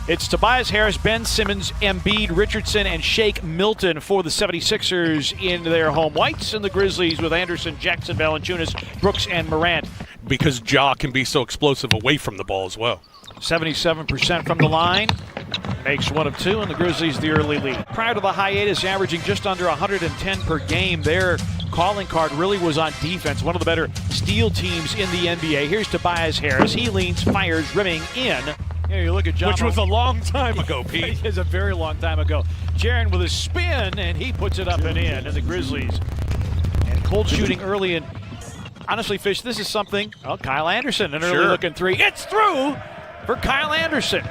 It's Tobias Harris, Ben Simmons, Embiid, Richardson, and Shake Milton for the 76ers in their home whites, and the Grizzlies with Anderson, Jackson, Valanciunas, Brooks, and Morant. Because Ja can be so explosive away from the ball as well. 77% from the line, makes one of two, and the Grizzlies the early lead. Prior to the hiatus, averaging just under 110 per game, their calling card really was on defense. One of the better steal teams in the NBA. Here's Tobias Harris. He leans, fires, rimming in. Here you look at John. Which was a long time ago, Pete. It was a very long time ago. Jaren with a spin, and he puts it up and in. And the Grizzlies. And cold shooting early. And honestly, Fish, this is something. Oh, Kyle Anderson, an early looking three. It's through for Kyle Anderson.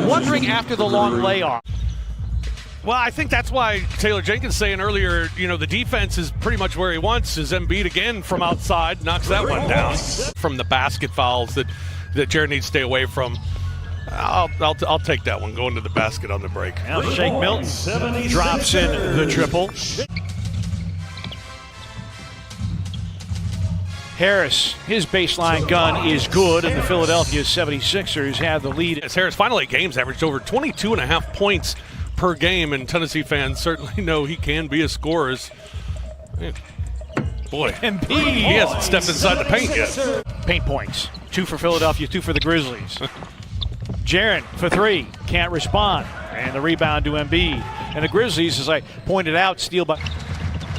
Wondering after the long layoff. Well, I think that's why Taylor Jenkins saying earlier, you know, the defense is pretty much where he wants. Is Embiid again from outside, knocks that one down. From the basket fouls that Jared needs to stay away from. I'll take that one, going to the basket on the break. Now Shake Milton drops in the triple. Harris, his baseline gun is good, and the Philadelphia 76ers have the lead. As Harris finally games averaged over 22.5 points per game, and Tennessee fans certainly know he can be a scorer. Boy, Embiid. He hasn't stepped inside the paint yet. Paint points, 2 for Philadelphia, 2 for the Grizzlies. Jaren for 3, can't respond, and the rebound to Embiid. And the Grizzlies, as I pointed out, steal by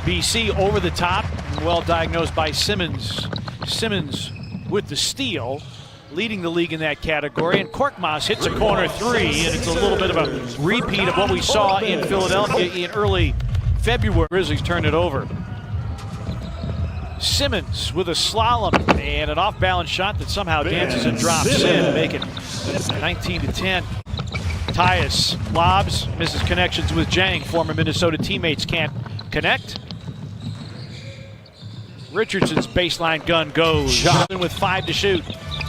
BC over the top, well diagnosed by Simmons. Simmons with the steal, leading the league in that category. And Korkmaz hits a corner 3, and it's a little bit of a repeat of what we saw in Philadelphia in early February. Grizzlies turn it over. Simmons with a slalom and an off-balance shot that somehow dances and drops in, make it 19-10. Tyus lobs, misses connections with Jang. Former Minnesota teammates can't connect. Richardson's baseline gun goes. With 5 to shoot.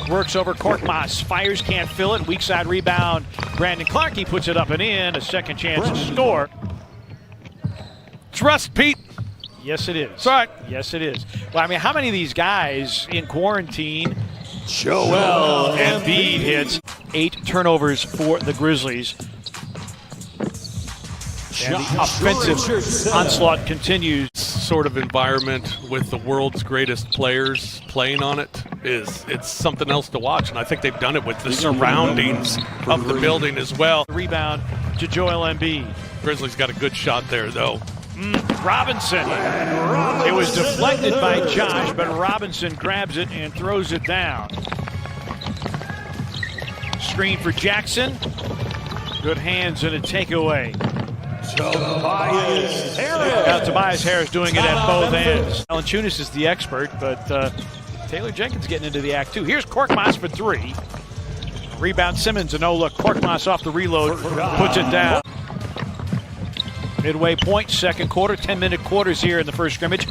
Works over Korkmaz. Fires, can't fill it. Weak side rebound. Brandon Clark, he puts it up and in. A second chance to score. It's rust, Pete. Yes, it is. That's right. Yes, it is. Well, I mean, how many of these guys in quarantine? Joel Embiid hits. 8 turnovers for the Grizzlies. And the offensive onslaught continues. Sort of environment with the world's greatest players playing on it's something else to watch, and I think they've done it with the surroundings of the building as well. Rebound to Joel Embiid. Grizzlies got a good shot there, though. Robinson. It was deflected by Josh, but Robinson grabs it and throws it down. Screen for Jackson. Good hands and a takeaway. Tobias Harris. Now Tobias Harris doing it at both ends. Valanciunas is the expert, but Taylor Jenkins getting into the act too. Here's Korkmaz for 3. Rebound Simmons, a no-look. Korkmaz off the reload, puts it down. Midway point, second quarter, 10-minute quarters here in the first scrimmage.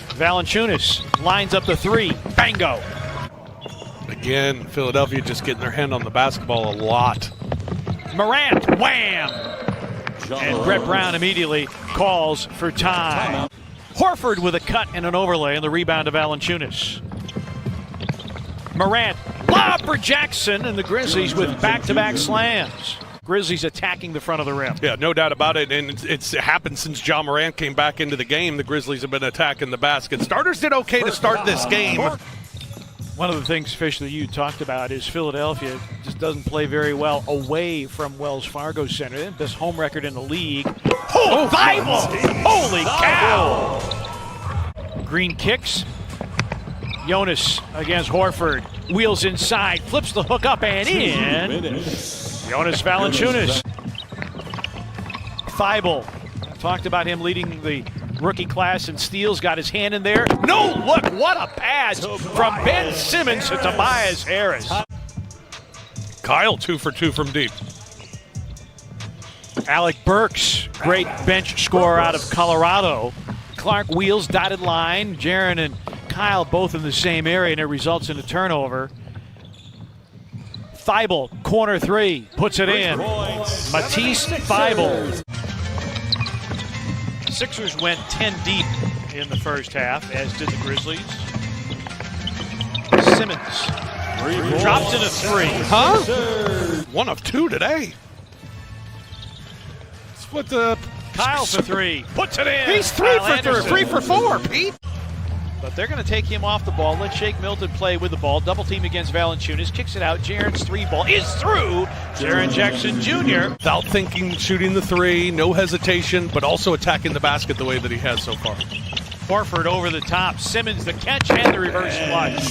Valanciunas lines up the 3. Bango. Again, Philadelphia just getting their hand on the basketball a lot. Morant, wham! And Brett Brown immediately calls for time. Horford with a cut and an overlay, and the rebound to Valanciunas. Morant, lob for Jackson, and the Grizzlies with back-to-back slams. Grizzlies attacking the front of the rim. Yeah, no doubt about it, and it's happened since Ja Morant came back into the game. The Grizzlies have been attacking the basket. Starters did okay to start this game. One of the things, Fish, that you talked about is Philadelphia just doesn't play very well away from Wells Fargo Center. Best home record in the league. Oh, Bible! Holy cow! Green kicks. Jonas against Horford. Wheels inside, flips the hook up and in. Jonas Valanciunas. Thibault. Talked about him leading the rookie class in steals, got his hand in there. No look, what a pass from Ben Simmons to Tobias Harris. Kyle 2 for 2 from deep. Alec Burks, great bench scorer out of Colorado. Clark wheels, dotted line. Jaren and Kyle both in the same area, and it results in a turnover. Thibault, corner 3, puts it in. Matisse Thibault. Sixers went 10 deep in the first half, as did the Grizzlies. Simmons drops in a 3. Huh? 1 of 2 today. Split the Kyle for 3. Puts it in. He's 3 Kyle for 3, Anderson. 3 for 4, Pete. But they're going to take him off the ball. Let Shake Milton play with the ball. Double team against Valanciunas. Kicks it out. Jaren's 3 ball is through. Jaren Jackson Jr. Without thinking, shooting the 3, no hesitation, but also attacking the basket the way that he has so far. Horford over the top. Simmons the catch and the reverse flush.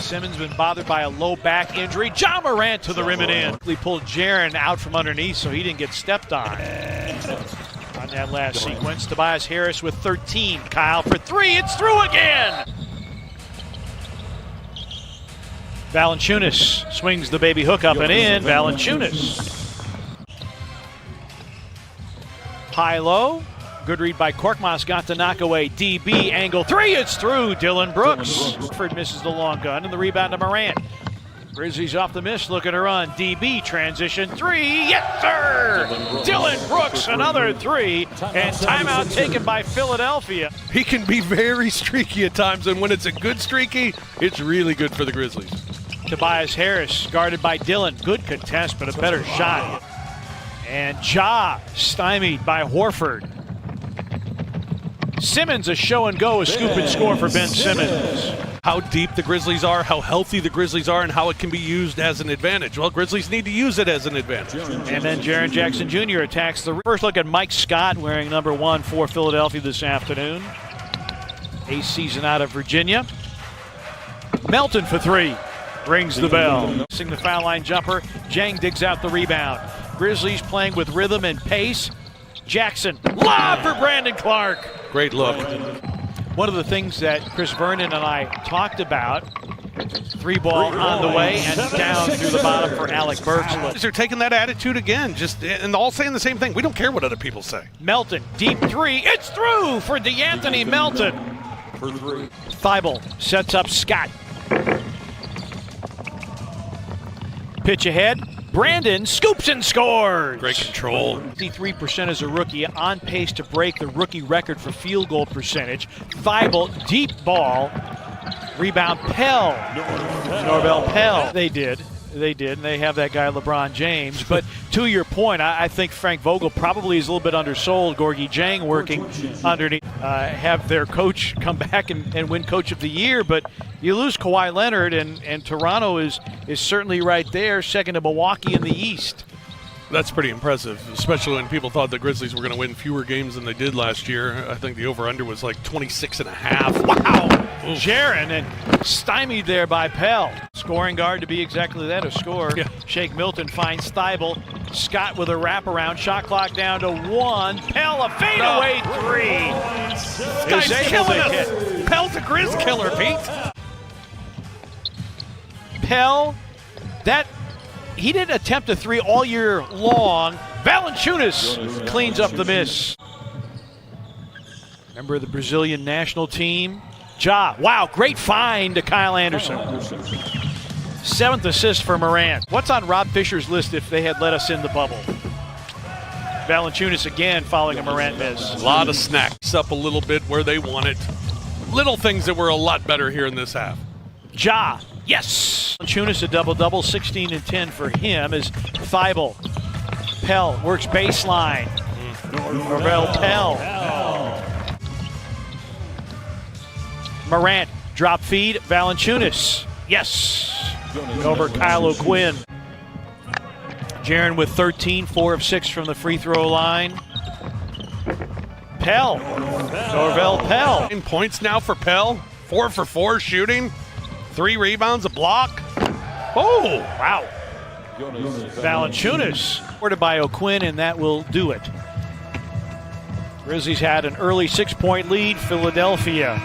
Simmons been bothered by a low back injury. Ja Morant to the rim and in. He pulled Jaren out from underneath so he didn't get stepped on that last sequence. Tobias Harris with 13. Kyle for 3. It's through again. Valanciunas swings the baby hook up and in. Valanciunas. High-low. Good read by Korkmaz. Got the knockaway. DB angle 3. It's through. Dylan Brooks. Ford misses the long gun and the rebound to Morant. Grizzlies off the miss, looking to run. DB transition 3. Yes, sir! Dylan Brooks, another 3. And timeout taken by Philadelphia. He can be very streaky at times, and when it's a good streaky, it's really good for the Grizzlies. Tobias Harris guarded by Dylan. Good contest, but a better shot. And Ja stymied by Horford. Simmons a show and go, a scoop and score for Ben Simmons. How deep the Grizzlies are, how healthy the Grizzlies are, and how it can be used as an advantage. Well, Grizzlies need to use it as an advantage. And then Jaren Jackson Jr. attacks the first look at Mike Scott wearing number 1 for Philadelphia this afternoon. A season out of Virginia. Melton for 3. Rings the bell. Missing the foul line jumper. Jang digs out the rebound. Grizzlies playing with rhythm and pace. Jackson, lob for Brandon Clark. Great look. One of the things that Chris Vernon and I talked about, 3 ball on the way and down through the bottom for Alec Burks. They're taking that attitude again, and all saying the same thing. We don't care what other people say. Melton, deep 3, it's through for DeAnthony Melton. Thibault sets up Scott. Pitch ahead. Brandon scoops and scores. Great control. 53% as a rookie, on pace to break the rookie record for field goal percentage. Thibault, deep ball. Rebound, Pell. Norvell Pell. They did, and they have that guy LeBron James. But to your point, I think Frank Vogel probably is a little bit undersold. Gorgie Jang working underneath. Have their coach come back and win Coach of the Year, but you lose Kawhi Leonard, and Toronto is certainly right there, second to Milwaukee in the East. That's pretty impressive, especially when people thought the Grizzlies were going to win fewer games than they did last year. I think the over-under was like 26.5. Wow! Jaren, and stymied there by Pell. Scoring guard to be exactly that, a scorer. Yeah. Shake Milton finds Thibault. Scott with a wraparound. Shot clock down to 1. Pell, a fadeaway 3. Guy's Is able killing to us. hit. Pell's a Grizz killer, Pete. Pell, he didn't attempt a 3 all year long. Valanciunas cleans up the miss. Member of the Brazilian national team. Ja, wow, great find to Kyle Anderson. 7th assist for Morant. What's on Rob Fisher's list if they had let us in the bubble? Valanciunas again following a Morant miss. A lot of snacks up a little bit where they want it. Little things that were a lot better here in this half. Ja, yes! Valanciunas a double-double, 16 and 10 for him as Thibault. Pell works baseline. Norvell Pell. Morant, drop feed, Valanciunas. Yes! Over Kyle O'Quinn. Jaren with 13, 4 of 6 from the free throw line. Pell. Norvell Pell. 9 points now for Pell. 4 for 4 shooting. 3 rebounds, a block. Oh, wow. Valanciunas. Supported by O'Quinn, and that will do it. Grizzlies had an early 6-point lead. Philadelphia